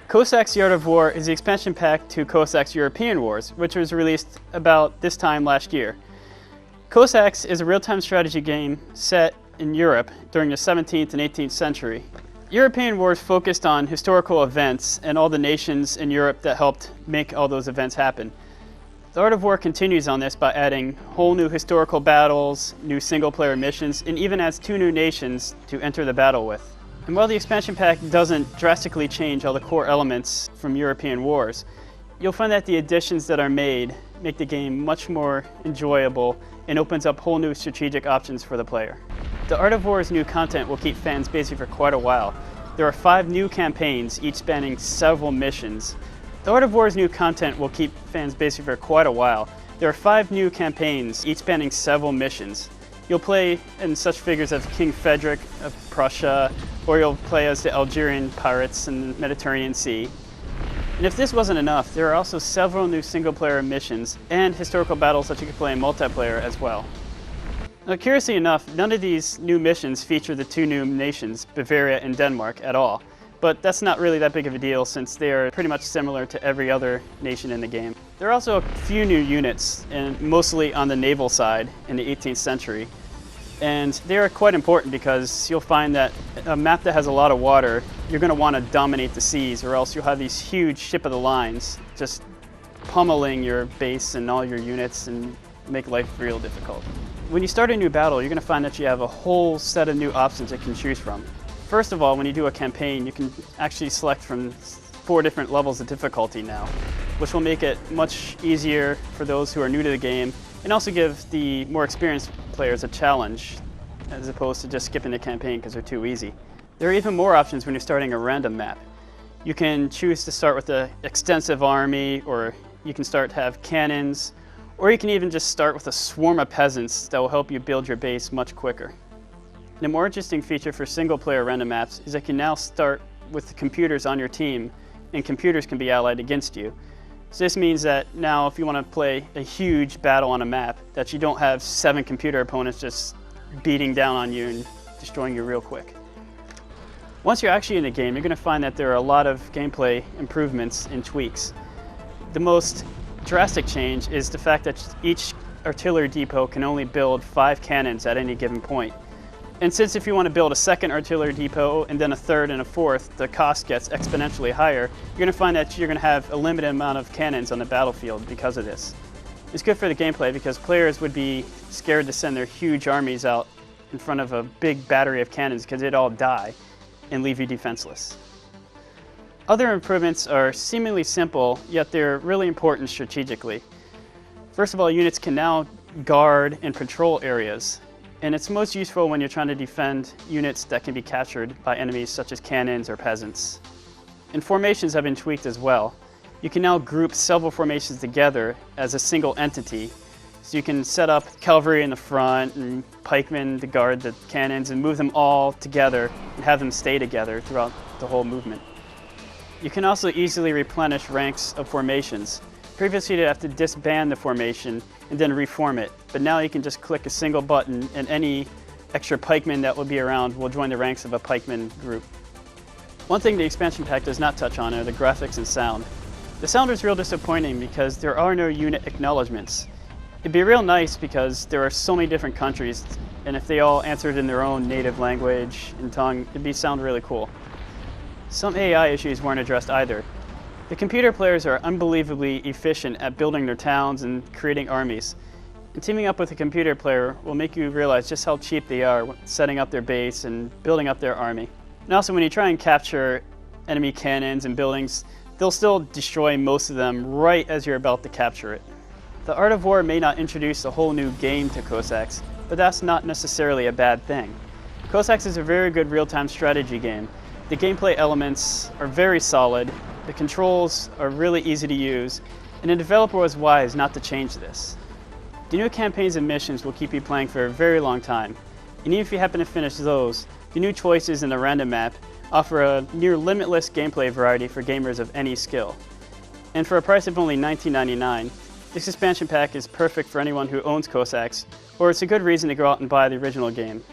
Cossacks: The Art of War is the expansion pack to Cossacks: European Wars, which was released about this time last year. Cossacks is a real-time strategy game set in Europe during the 17th and 18th century. European Wars focused on historical events and all the nations in Europe that helped make all those events happen. The Art of War continues on this by adding whole new historical battles, new single-player missions, and even adds 2 new nations to enter the battle with. And while the expansion pack doesn't drastically change all the core elements from European Wars, you'll find that the additions that are made make the game much more enjoyable and opens up whole new strategic options for the player. The Art of War's new content will keep fans busy for quite a while. There are 5 new campaigns, each spanning several missions. The Art of War's new content will keep fans busy for quite a while. There are 5 new campaigns, each spanning several missions. You'll play in such figures as King Frederick of Prussia, or you'll play as the Algerian pirates in the Mediterranean Sea. And if this wasn't enough, there are also several new single-player missions and historical battles that you can play in multiplayer as well. Now, curiously enough, none of these new missions feature the 2 new nations, Bavaria and Denmark, at all. But that's not really that big of a deal since they are pretty much similar to every other nation in the game. There are also a few new units, and mostly on the naval side in the 18th century. And they are quite important because you'll find that a map that has a lot of water, you're going to want to dominate the seas, or else you'll have these huge ship of the lines just pummeling your base and all your units and make life real difficult. When you start a new battle, you're going to find that you have a whole set of new options you can choose from. First of all, when you do a campaign, you can actually select from 4 different levels of difficulty now, which will make it much easier for those who are new to the game and also give the more experienced players a challenge as opposed to just skipping the campaign because they're too easy. There are even more options when you're starting a random map. You can choose to start with an extensive army, or you can start to have cannons, or you can even just start with a swarm of peasants that will help you build your base much quicker. And a more interesting feature for single-player random maps is that you can now start with the computers on your team, and computers can be allied against you. So this means that now if you want to play a huge battle on a map, that you don't have 7 computer opponents just beating down on you and destroying you real quick. Once you're actually in the game, you're going to find that there are a lot of gameplay improvements and tweaks. The most drastic change is the fact that each artillery depot can only build 5 cannons at any given point. And since if you want to build a 2nd artillery depot and then a 3rd and a 4th, the cost gets exponentially higher, you're going to find that you're going to have a limited amount of cannons on the battlefield because of this. It's good for the gameplay because players would be scared to send their huge armies out in front of a big battery of cannons because they'd all die and leave you defenseless. Other improvements are seemingly simple, yet they're really important strategically. First of all, units can now guard and patrol areas. And it's most useful when you're trying to defend units that can be captured by enemies such as cannons or peasants. And formations have been tweaked as well. You can now group several formations together as a single entity. So you can set up cavalry in the front and pikemen to guard the cannons and move them all together and have them stay together throughout the whole movement. You can also easily replenish ranks of formations. Previously, you'd have to disband the formation and then reform it, but now you can just click a single button and any extra pikemen that will be around will join the ranks of a pikeman group. One thing the expansion pack does not touch on are the graphics and sound. The sound is real disappointing because there are no unit acknowledgements. It'd be real nice because there are so many different countries, and if they all answered in their own native language and tongue, it'd sound really cool. Some AI issues weren't addressed either. The computer players are unbelievably efficient at building their towns and creating armies. And teaming up with a computer player will make you realize just how cheap they are setting up their base and building up their army. And also when you try and capture enemy cannons and buildings, they'll still destroy most of them right as you're about to capture it. The Art of War may not introduce a whole new game to Cossacks, but that's not necessarily a bad thing. Cossacks is a very good real-time strategy game. The gameplay elements are very solid, the controls are really easy to use, and the developer was wise not to change this. The new campaigns and missions will keep you playing for a very long time, and even if you happen to finish those, the new choices in the random map offer a near limitless gameplay variety for gamers of any skill. And for a price of only $19.99, this expansion pack is perfect for anyone who owns Cossacks, or it's a good reason to go out and buy the original game.